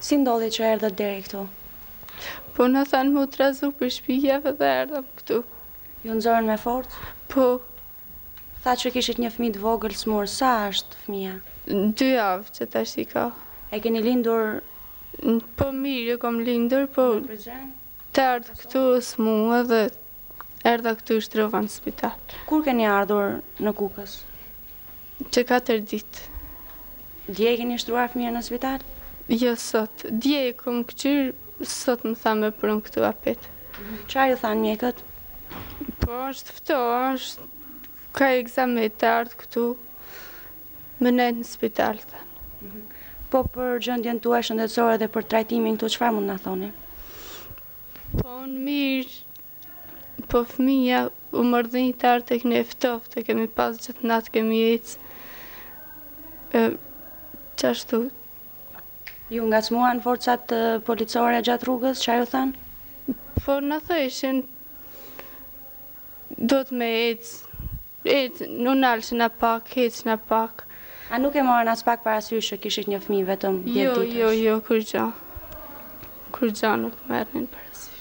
Si ndodhi që erdhët deri këtu? Po në thanë mu të razu për shpijave dhe erdhëm këtu. Ju nxorën me forcë? Po, Tha që kishit një fëmijë të vogël smur. Sa është fëmia? 2 javë që tash i ka. E keni lindur Po mirë, kom lindur, po në Prizren? të ardhë këtu smua dhe erdha këtu i shtrova në spital. Kur keni ardhur në Kukës? Që 4 ditë. Dje keni shtruar fëmijën në spital? Jo sot. Dje i kom këqyrë, sot më tha me prën këtu apet. Çfarë ju thanë mjekët? Po është fto, është ka egzamet të ardhë këtu më nejtë në spital. Po për gjendjen tuaj shëndetësore dhe për trajtimin këtu, çfarë mund na thoni? Po në mirë, po fëmija u mërdhin të ardhë tek ne ftoftë, kemi pas gjithë natë kemi ecë. Qashtu. Ju ngacmuan forcat policore gjatë rrugës, çfarë ju thanë? Po në thëshin, do të me ecë, në nalëshin a pak, ecën a pak. A nuk e morën as pak parasysh që kishit një fëmijë vetëm 10 ditësh? Jo, kur gja nuk merrnin parasysh.